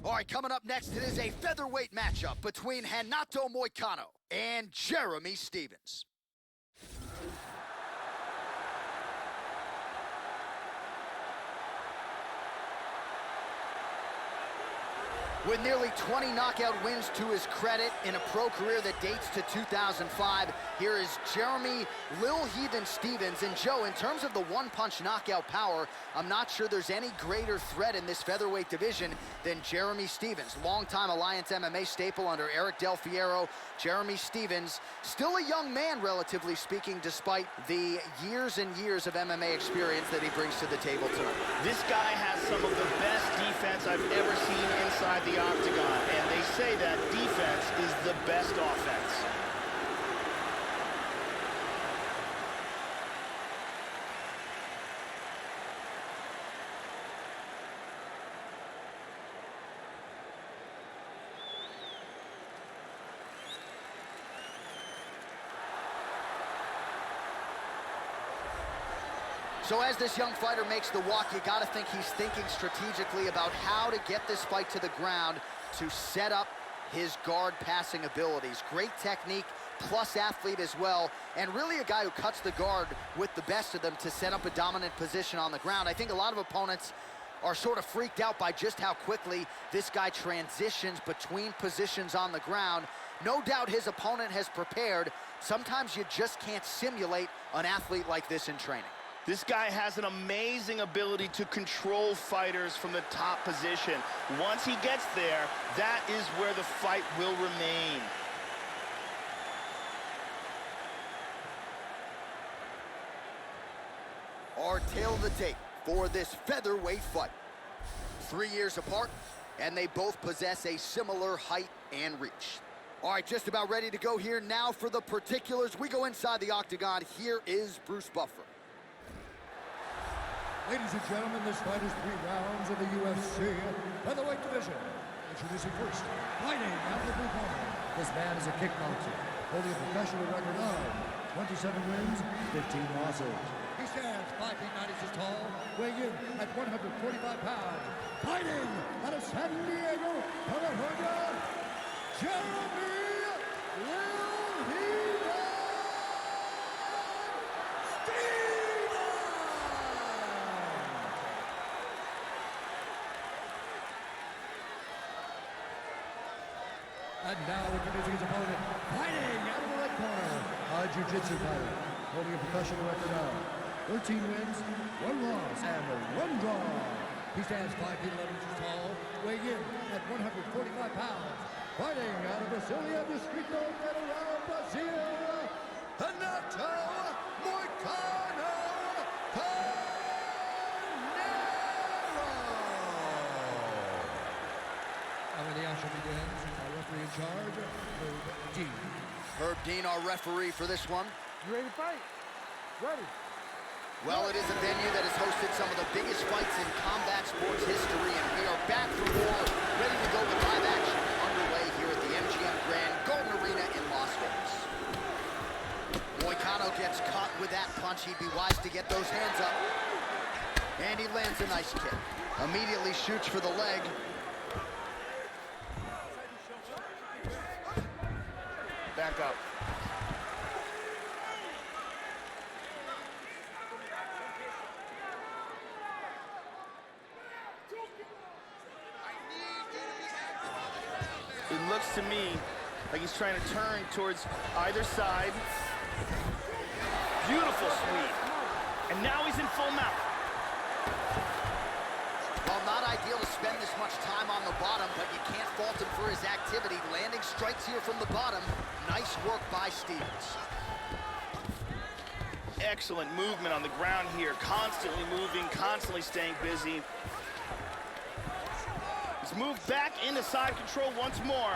All right, coming up next, it is a featherweight matchup between Renato Moicano and Jeremy Stephens. With nearly 20 knockout wins to his credit in a pro career that dates to 2005, here is Jeremy Lil Heathen Stephens. And Joe, in terms of the one-punch knockout power, I'm not sure there's any greater threat in this featherweight division than Jeremy Stephens. Longtime Alliance MMA staple under Eric Del Fierro. Jeremy Stephens, still a young man, relatively speaking, despite the years and years of MMA experience that he brings to the table tonight. This guy has some of the best defense I've ever seen inside the octagon, and they say that defense is the best offense. So as this young fighter makes the walk, you gotta think he's thinking strategically about how to get this fight to the ground to set up his guard passing abilities. Great technique, plus athlete as well, and really a guy who cuts the guard with the best of them to set up a dominant position on the ground. I think a lot of opponents are sort of freaked out by just how quickly this guy transitions between positions on the ground. No doubt his opponent has prepared. Sometimes you just can't simulate an athlete like this in training. This guy has an amazing ability to control fighters from the top position. Once he gets there, that is where the fight will remain. Our tale of the tape for this featherweight fight. 3 years apart, and they both possess a similar height and reach. All right, just about ready to go here now for the particulars. We go inside the octagon. Here is Bruce Buffer. Ladies and gentlemen, this fight is 3 rounds of the UFC featherweight division. Introducing first, fighting out of the blue corner. This man is a kickboxer, holding a professional record of 27 wins, 15 losses. He stands 5 feet 9 inches tall, weighing in at 145 pounds. Fighting out of San Diego, California, Jeremy Lil Heathen Stephens! And now introducing his opponent, fighting out of the red corner, a jiu-jitsu fighter, holding a professional record of 13 wins, 1 loss, and 1 draw. He stands 5 feet 11 inches tall, weighing in at 145 pounds. Fighting out of Brasilia, Distrito Federal, Brazil, Renato Moicano Carneiro. And when the action begins, our referee in charge, Herb Dean. Herb Dean, our referee for this one. You ready to fight? Ready. Well, it is a venue that has hosted some of the biggest fights in combat sports history, and we are back for more, ready to go with live action underway here at the MGM Grand Garden Arena in Las Vegas. Moicano gets caught with that punch. He'd be wise to get those hands up. And he lands a nice kick. Immediately shoots for the leg. Back up. It looks to me like he's trying to turn towards either side. Beautiful sweep. And now he's in full mount. Well, not ideal to spend this much time on the bottom, but you can't fault him for his activity. Landing strikes here from the bottom. Nice work by Stephens. Excellent movement on the ground here. Constantly moving, constantly staying busy. He's moved back into side control once more.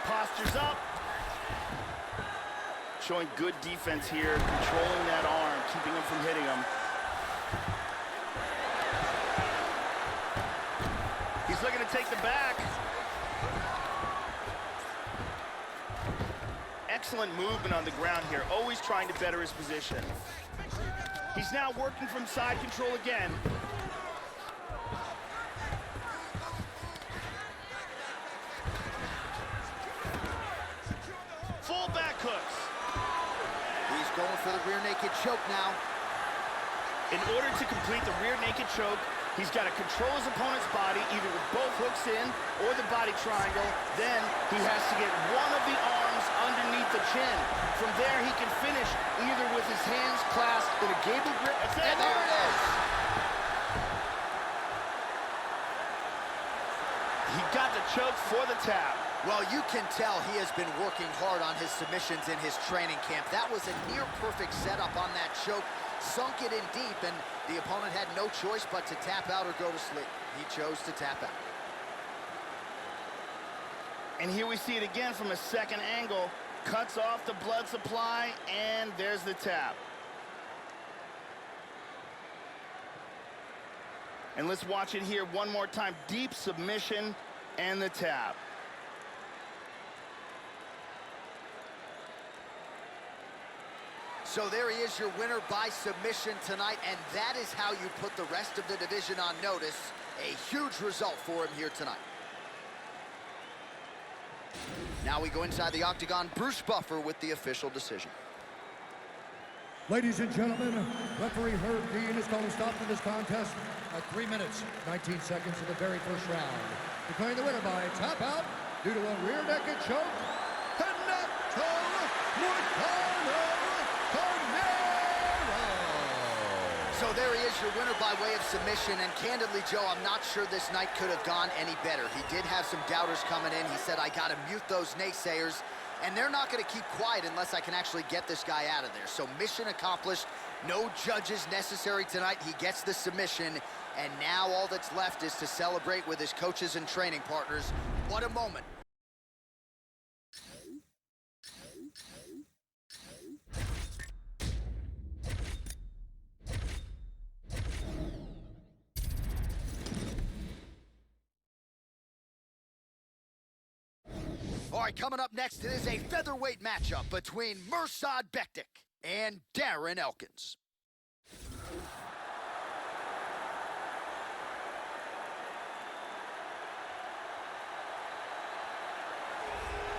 Postures up. Showing good defense here, controlling that arm, keeping him from hitting him. He's looking to take the back. Excellent movement on the ground here, always trying to better his position. He's now working from side control again. naked choke now. In order to complete the rear naked choke, he's got to control his opponent's body, either with both hooks in or the body triangle. Then he has to get one of the arms underneath the chin. From there, he can finish either with his hands clasped in a gable grip. And there it is. He got the choke for the tap. Well, you can tell he has been working hard on his submissions in his training camp. That was a near-perfect setup on that choke. Sunk it in deep, and the opponent had no choice but to tap out or go to sleep. He chose to tap out. And here we see it again from a second angle. Cuts off the blood supply, and there's the tap. And let's watch it here one more time. Deep submission and the tap. So there he is, your winner by submission tonight, and that is how you put the rest of the division on notice. A huge result for him here tonight. Now we go inside the octagon. Bruce Buffer with the official decision. Ladies and gentlemen, referee Herb Dean is calling stop to this contest at 3 minutes, 19 seconds of the very first round. Declaring the winner by tap out due to a rear naked choke, So there he is, your winner by way of submission, and candidly, Joe, I'm not sure this night could have gone any better. He did have some doubters coming in. He said, I gotta mute those naysayers, and they're not gonna keep quiet unless I can actually get this guy out of there. So mission accomplished, no judges necessary tonight. He gets the submission, and now all that's left is to celebrate with his coaches and training partners. What a moment. All right, coming up next, it is a featherweight matchup between Mirsad Bektic and Darren Elkins.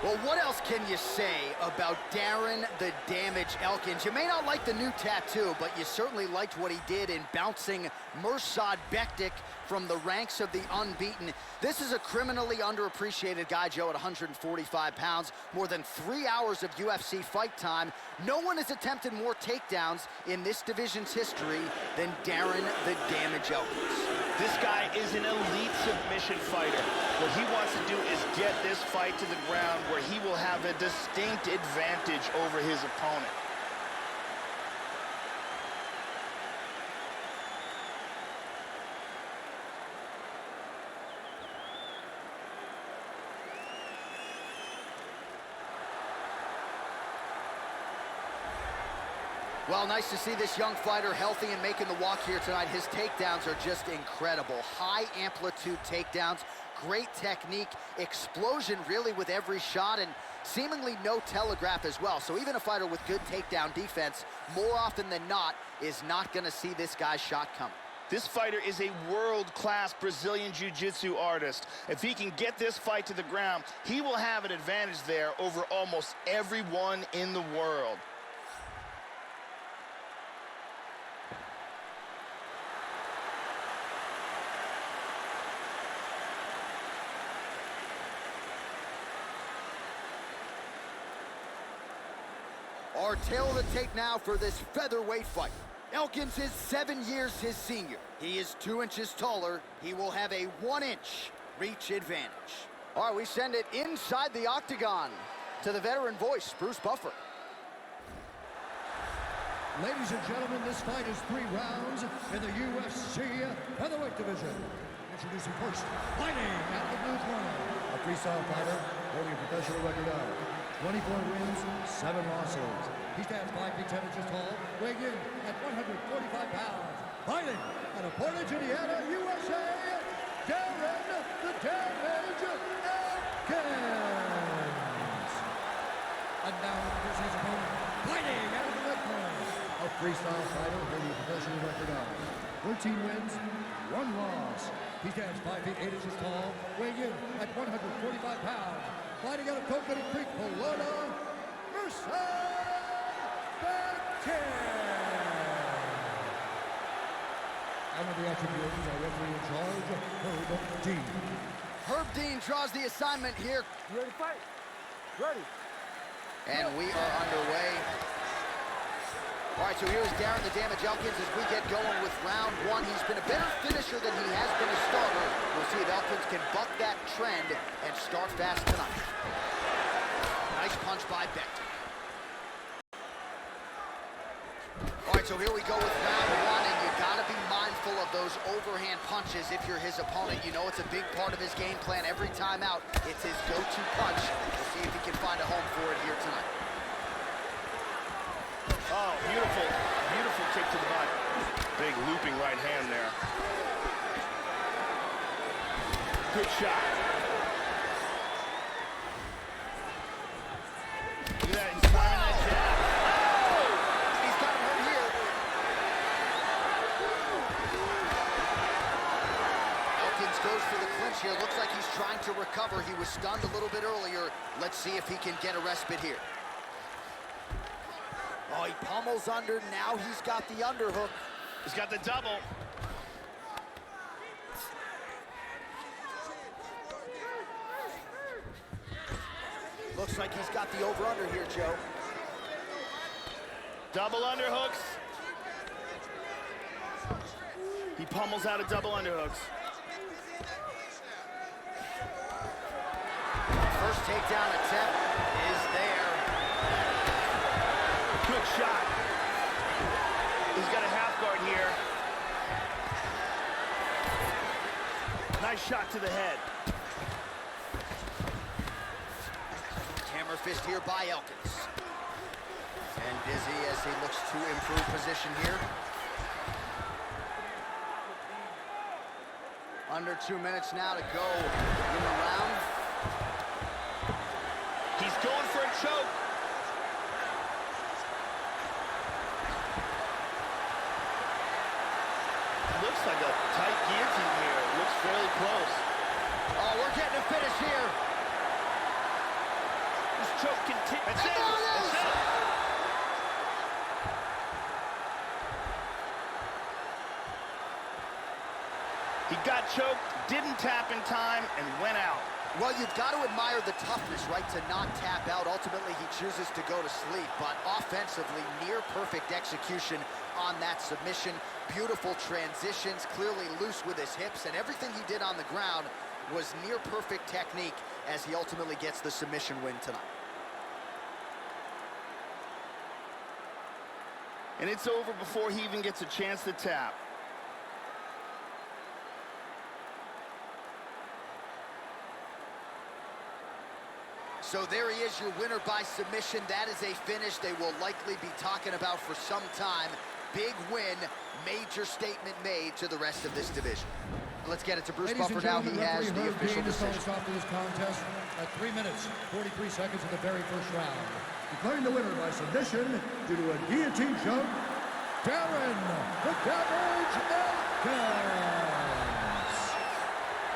Well, what else can you say about Darren the Damage Elkins? You may not like the new tattoo, but you certainly liked what he did in bouncing Mirsad Bektic from the ranks of the unbeaten. This is a criminally underappreciated guy, Joe, at 145 pounds. More than 3 hours of UFC fight time. No one has attempted more takedowns in this division's history than Darren the Damage Elkins. This guy is an elite submission fighter. What he wants to do is get this fight to the ground where he will have a distinct advantage over his opponent. Well, nice to see this young fighter healthy and making the walk here tonight. His takedowns are just incredible. High amplitude takedowns, great technique, explosion really with every shot, and seemingly no telegraph as well. So even a fighter with good takedown defense, more often than not, is not going to see this guy's shot coming. This fighter is a world-class Brazilian Jiu-Jitsu artist. If he can get this fight to the ground, he will have an advantage there over almost everyone in the world. Our tale of the tape now for this featherweight fight. Elkins is 7 years his senior. He is 2 inches taller. He will have a 1-inch reach advantage. All right, we send it inside the octagon to the veteran voice, Bruce Buffer. Ladies and gentlemen, this fight is 3 rounds in the UFC featherweight division. Introducing first, fighting out of the blue corner, a freestyle fighter holding a professional record of 24 wins, 7 losses. He stands 5 feet 10 inches tall, weighing in at 145 pounds. Fighting out of Portage, Indiana, USA, Darren the Damage Elkins. And now here's his opponent, fighting out of the red corner, a freestyle fighter holding a professional record of 13 wins, 1 loss. He stands 5 feet 8 inches tall, weighing in at 145 pounds. Fighting out of Coconut Creek, Florida, Mirsad Bektic. Under the attributes, our referee in charge, Herb Dean. Herb Dean draws the assignment here. You ready to fight? Ready. And we are underway. All right, so here's Darren the Damage Elkins as we get going with round one. He's been a better finisher than he has been a starter. We'll see if Elkins can buck that trend and start fast tonight. Nice punch by Becton. All right, so here we go with round one, and you gotta be mindful of those overhand punches if you're his opponent. You know it's a big part of his game plan every time out. It's his go-to punch. We'll see if he can find a home for it here tonight. Oh, beautiful, beautiful kick to the body. Big looping right hand there. Good shot. Look at that, he's timing that jab. Oh! He's got him hurt here. Elkins goes for the clinch here. Looks like he's trying to recover. He was stunned a little bit earlier. Let's see if he can get a respite here. Oh, he pummels under. Now he's got the underhook. He's got the double. Looks like he's got the over-under here, Joe. Double underhooks. He pummels out of double underhooks. First takedown attempt is there. Good shot. He's got a half guard here. Nice shot to the head. Hammer fist here by Elkins. And dizzy as he looks to improve position here. Under 2 minutes now to go in the round. He's going for a choke. Looks like a tight guillotine here. Looks fairly close. Oh, we're getting a finish here. This choke continues. That's it. There it is. That's it. He got choked, didn't tap in time, and went out. Well, you've got to admire the toughness, right, to not tap out. Ultimately, he chooses to go to sleep, but offensively, near-perfect execution on that submission. Beautiful transitions, clearly loose with his hips, and everything he did on the ground was near-perfect technique as he ultimately gets the submission win tonight. And it's over before he even gets a chance to tap. So there he is, your winner by submission. That is a finish they will likely be talking about for some time. Big win, major statement made to the rest of this division. Let's get it to Bruce Buffer now. He has the official decision. Stop to this contest at 3 minutes, 43 seconds of the very first round. Declaring the winner by submission due to a guillotine choke, Darren the Damage Elkins.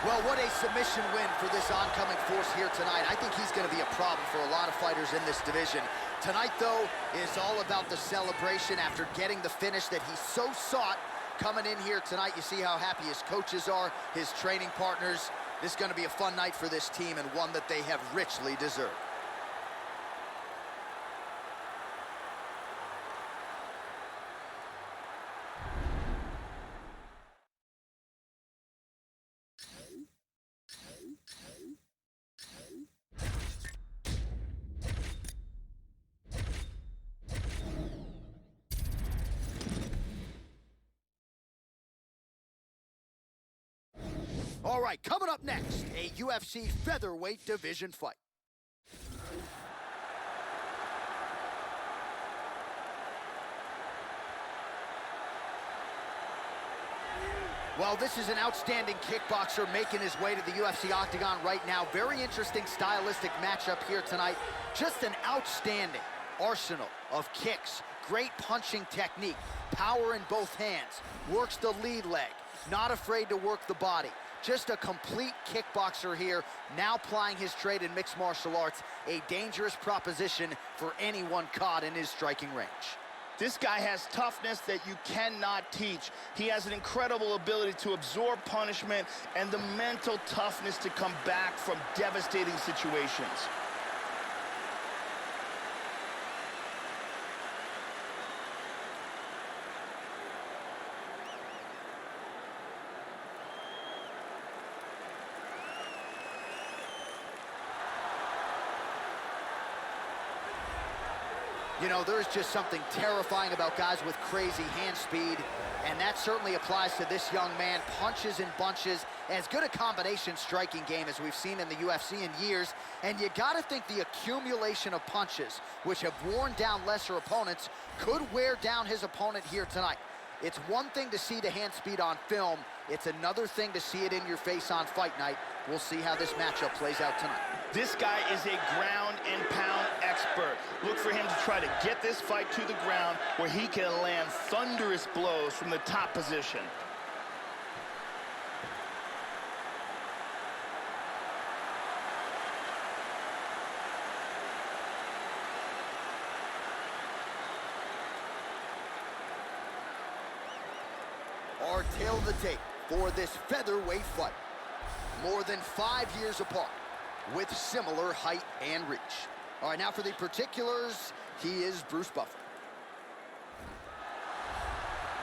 Well, what a submission win for this oncoming force here tonight. I think he's going to be a problem for a lot of fighters in this division. Tonight, though, is all about the celebration after getting the finish that he so sought. Coming in here tonight, you see how happy his coaches are, his training partners. This is going to be a fun night for this team and one that they have richly deserved. All right, coming up next, a UFC featherweight division fight. Well, this is an outstanding kickboxer making his way to the UFC octagon right now. Very interesting stylistic matchup here tonight. Just an outstanding arsenal of kicks, great punching technique, power in both hands, works the lead leg, not afraid to work the body. Just a complete kickboxer here, now plying his trade in mixed martial arts, a dangerous proposition for anyone caught in his striking range. This guy has toughness that you cannot teach. He has an incredible ability to absorb punishment and the mental toughness to come back from devastating situations. You know, there's just something terrifying about guys with crazy hand speed, and that certainly applies to this young man. Punches in bunches, as good a combination striking game as we've seen in the UFC in years, and you gotta think the accumulation of punches, which have worn down lesser opponents, could wear down his opponent here tonight. It's one thing to see the hand speed on film, it's another thing to see it in your face on fight night. We'll see how this matchup plays out tonight. This guy is a ground and pound expert. Look for him to try to get this fight to the ground where he can land thunderous blows from the top position. Our tail of the tape for this featherweight fight. More than 5 years apart, with similar height and reach. All right, now for the particulars, he is Bruce Buffer.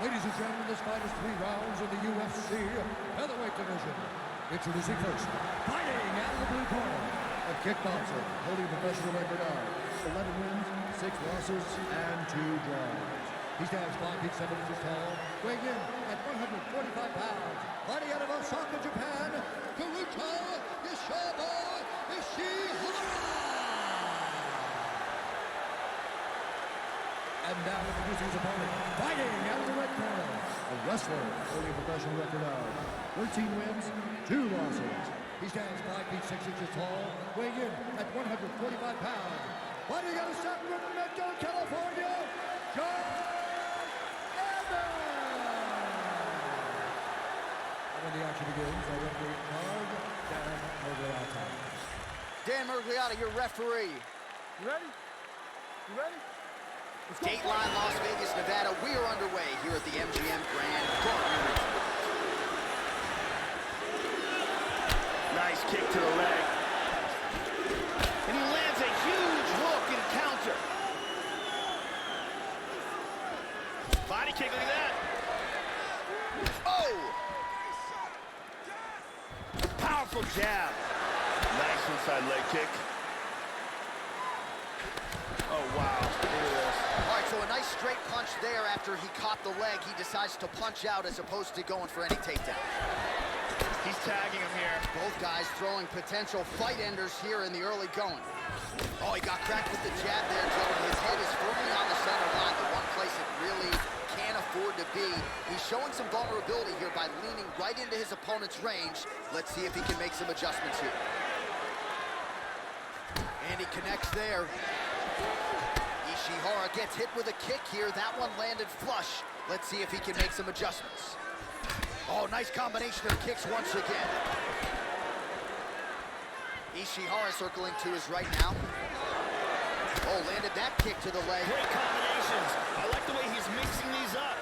Ladies and gentlemen, this fight is 3 rounds in the UFC featherweight division. Introducing first, fighting out of the blue corner, a kickboxer holding a professional record of 11 wins, 6 losses, and 2 draws. He stands 5 feet 7 inches tall, weighing in at 145 pounds. Fighting out of Osaka, Japan, Karuta Yashaba Ishihara. And now introducing his opponent, fighting out of the red corner, a wrestler holding a professional record of 13 wins, 2 losses. He stands 5 feet 6 inches tall, weighing in at 145 pounds. Fighting out of Sacramento, California, when the action begins, our referee in charge, Dan Mergliotta. Dan Mergliotta, your referee. You ready? You ready? Let's go. Dateline, Las Vegas, Nevada. We are underway here at the MGM Grand Garden. Nice kick to the leg. And he lands a huge hook and counter. Body kick, look at that. Oh! Powerful jab. Nice inside leg kick. Oh, wow. Look at this. All right, so a nice straight punch there after he caught the leg. He decides to punch out as opposed to going for any takedown. He's tagging him here. Both guys throwing potential fight enders here in the early going. Oh, he got cracked with the jab there, Joe. His head is firmly on the center line, the one place it really can't afford to be. He's showing some vulnerability here by leaning right into his opponent's range. Let's see if he can make some adjustments here. And he connects there. Ishihara gets hit with a kick here. That one landed flush. Let's see if he can make some adjustments. Oh, nice combination of kicks once again. Ishihara circling to his right now. Oh, landed that kick to the leg. Great combinations. I like the way he's mixing these up.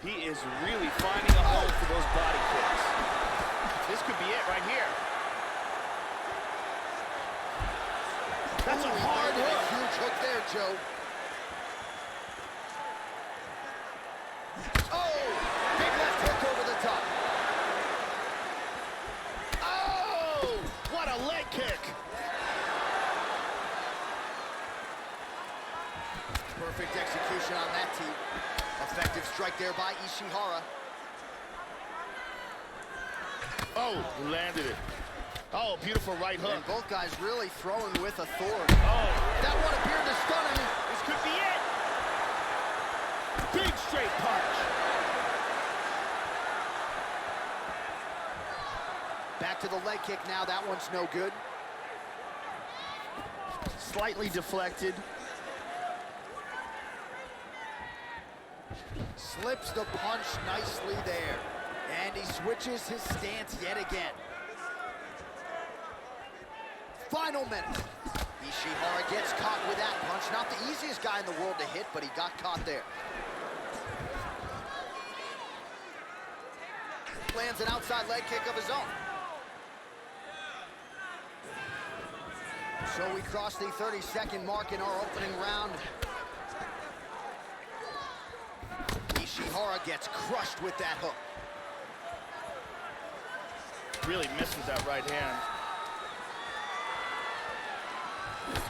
He is really finding a hole for those body kicks. This could be it right here. That's a hard hook. Huge hook there, Joe. Oh! Big left hook over the top. Oh! What a leg kick. Perfect execution on that team. Effective strike there by Ishihara. Oh, he landed it. Oh, beautiful right hook. And both guys really throwing with authority. Oh. That one appeared to stun him. This could be it. Big straight punch. Back to the leg kick now. That one's no good. Slightly deflected. Slips the punch nicely there. And he switches his stance yet again. Final minute. Ishihara gets caught with that punch. Not the easiest guy in the world to hit, but he got caught there. Lands an outside leg kick of his own. So we cross the 30-second mark in our opening round. Ishihara gets crushed with that hook. Really misses that right hand.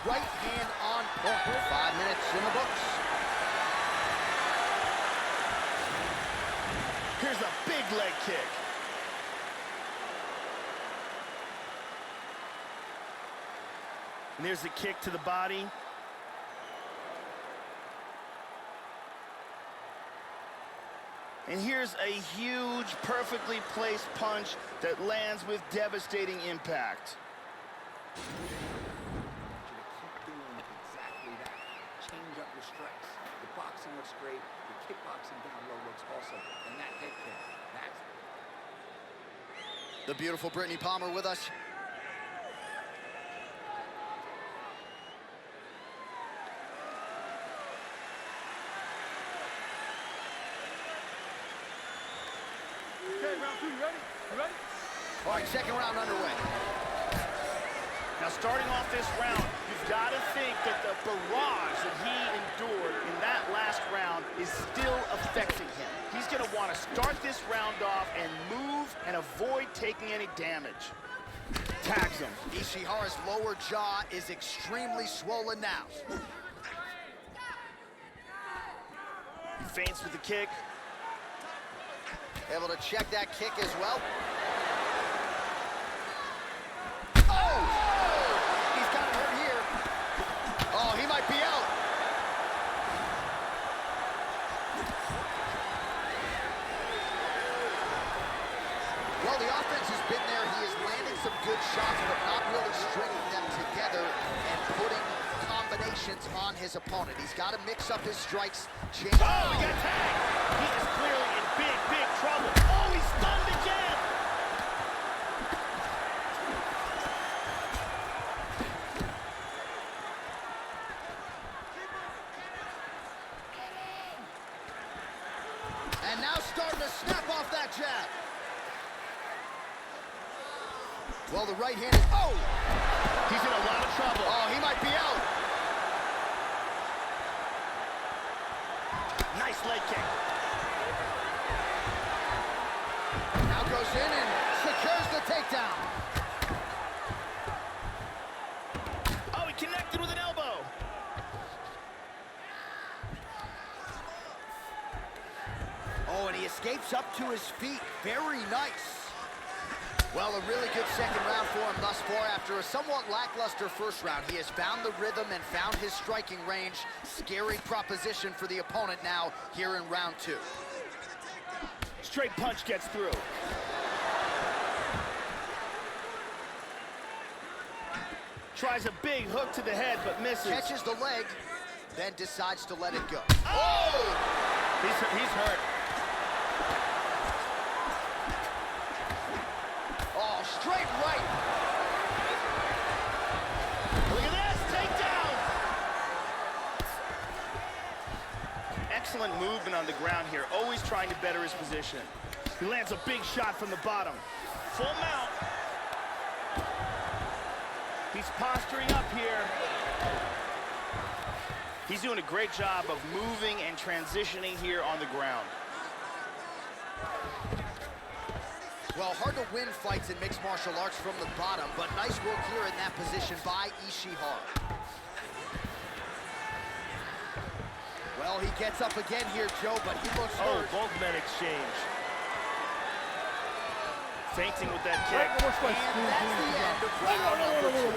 Right hand on point. 5 minutes in the books. Here's a big leg kick. And there's the kick to the body. And here's a huge, perfectly placed punch that lands with devastating impact. Keep doing exactly that. Change up your strikes. The boxing looks great. The kickboxing down low looks awesome. And that head kick, that's... The beautiful Brittany Palmer with us. Okay, round 2, you ready? You ready? All right, second round underway. Now, starting off this round, you've got to think that the barrage that he endured in that last round is still affecting him. He's going to want to start this round off and move and avoid taking any damage. Tags him. Ishihara's lower jaw is extremely swollen now. He feints with the kick. Able to check that kick as well. Be out. Well, the offense has been there. He is landing some good shots, but not really stringing them together and putting combinations on his opponent. He's got to mix up his strikes. Change. Oh, he got tagged. He is clearly in big, big trouble. Oh, he's stunned again. And now starting to snap off that jab. Well, the right hand is... Oh! He's in a lot of trouble. Oh, he might be out. Nice leg kick. Now goes in and secures the takedown. Oh, he connected with an elbow. Oh, and he escapes up to his feet. Very nice. Well, a really good second round for him thus far. After a somewhat lackluster first round, he has found the rhythm and found his striking range. Scary proposition for the opponent now here in round 2. Straight punch gets through. Tries a big hook to the head, but misses. Catches the leg, then decides to let it go. Oh! He's hurt. Oh, straight right. Look at this, takedown. Excellent movement on the ground here, always trying to better his position. He lands a big shot from the bottom. Full mount. He's posturing up here. He's doing a great job of moving and transitioning here on the ground. Well, hard to win fights in mixed martial arts from the bottom, but nice work here in that position by Ishihara. Well, he gets up again here, Joe, but he looks hurt. Oh, both men exchange. Fainting with that kick. And that's the end of round number 2.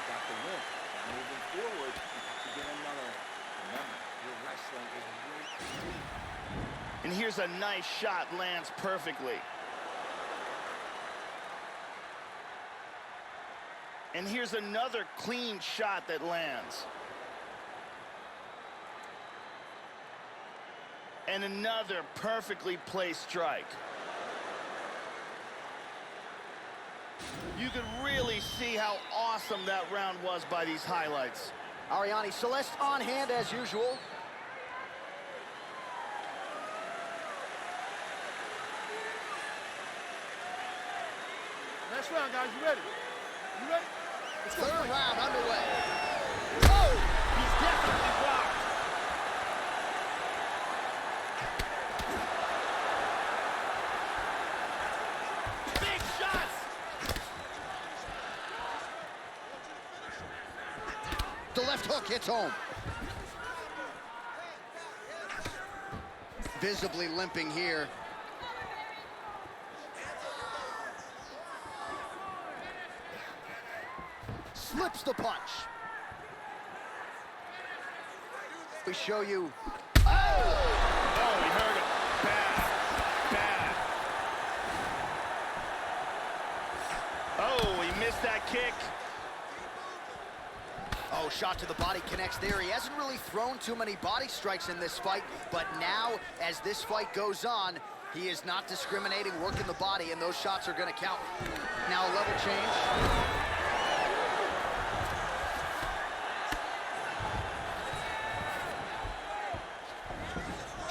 Got the win. Moving forward, you have to get another. Remember, your wrestling is really sweet. And here's a nice shot, lands perfectly. And here's another clean shot that lands. And another perfectly placed strike. You could really see how awesome that round was by these highlights. Ariane Celeste on hand as usual. Next round, guys. You ready? You ready? Let's go. Third round underway. Oh! He's definitely blocked. Big shots! The left hook hits home. Visibly limping here. Slips the punch. We show you. Oh! Oh, he hurt him. Bad. Bad. Oh, he missed that kick. Oh, shot to the body connects there. He hasn't really thrown too many body strikes in this fight, but now, as this fight goes on, he is not discriminating, working the body, and those shots are going to count. Now a level change.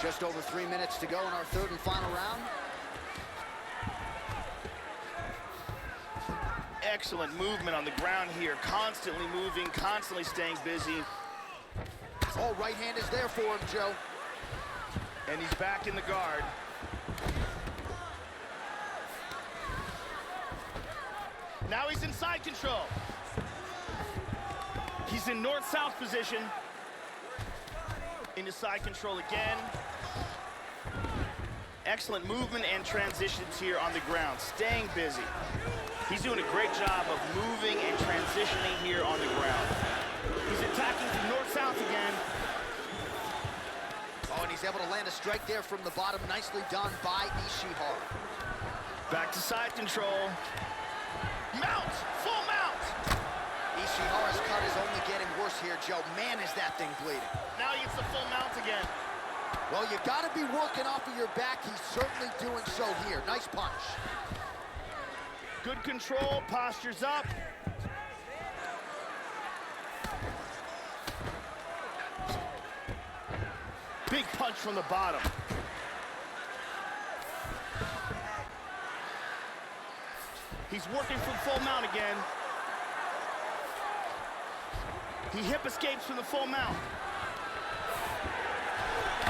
Just over 3 minutes to go in our third and final round. Excellent movement on the ground here. Constantly moving, constantly staying busy. Oh, right hand is there for him, Joe. And he's back in the guard. Now he's in side control. He's in north-south position. Into side control again. Excellent movement and transitions here on the ground, staying busy. He's doing a great job of moving and transitioning here on the ground. He's attacking from north-south again. Oh, and he's able to land a strike there from the bottom. Nicely done by Ishihara. Back to side control. Mount! Full mount! Ishihara's cut is only getting worse here, Joe. Man, is that thing bleeding. Now he gets the full mount again. Well, you got to be working off of your back. He's certainly doing so here. Nice punch. Good control, postures up. Big punch from the bottom. He's working from full mount again. He hip escapes from the full mount.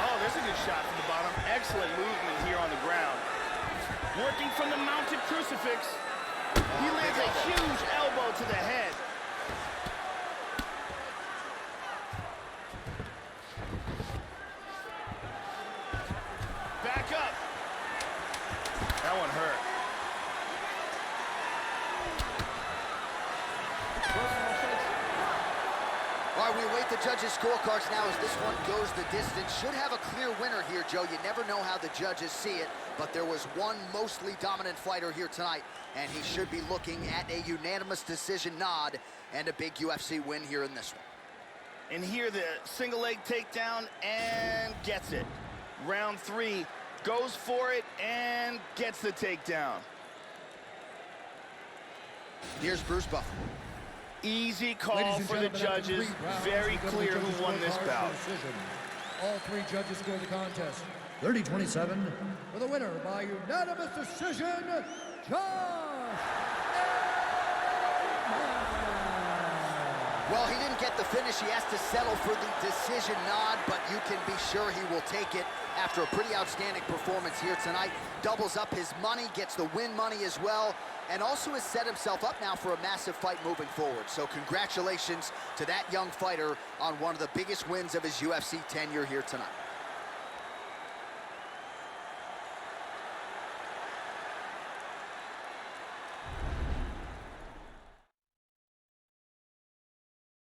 Oh, there's a good shot from the bottom. Excellent movement here on the ground. Working from the mounted crucifix. He lands a huge elbow to the head. Back up. That one hurt. All right, we await the judges' scorecards now as this one goes the distance. Should have a clear winner here, Joe. You never know how the judges see it, but there was one mostly dominant fighter here tonight, and he should be looking at a unanimous decision nod and a big UFC win here in this one. And here the single leg takedown and gets it. Round 3, goes for it and gets the takedown. Here's Bruce Buffer. Easy call for the judges. Very clear who won this bout. All 3 judges scored the contest 30-27 for the winner by unanimous decision, Josh. Well, he didn't get the finish. He has to settle for the decision nod, but you can be sure he will take it after a pretty outstanding performance here tonight. Doubles up his money, gets the win money as well, and also has set himself up now for a massive fight moving forward. So congratulations to that young fighter on one of the biggest wins of his UFC tenure here tonight.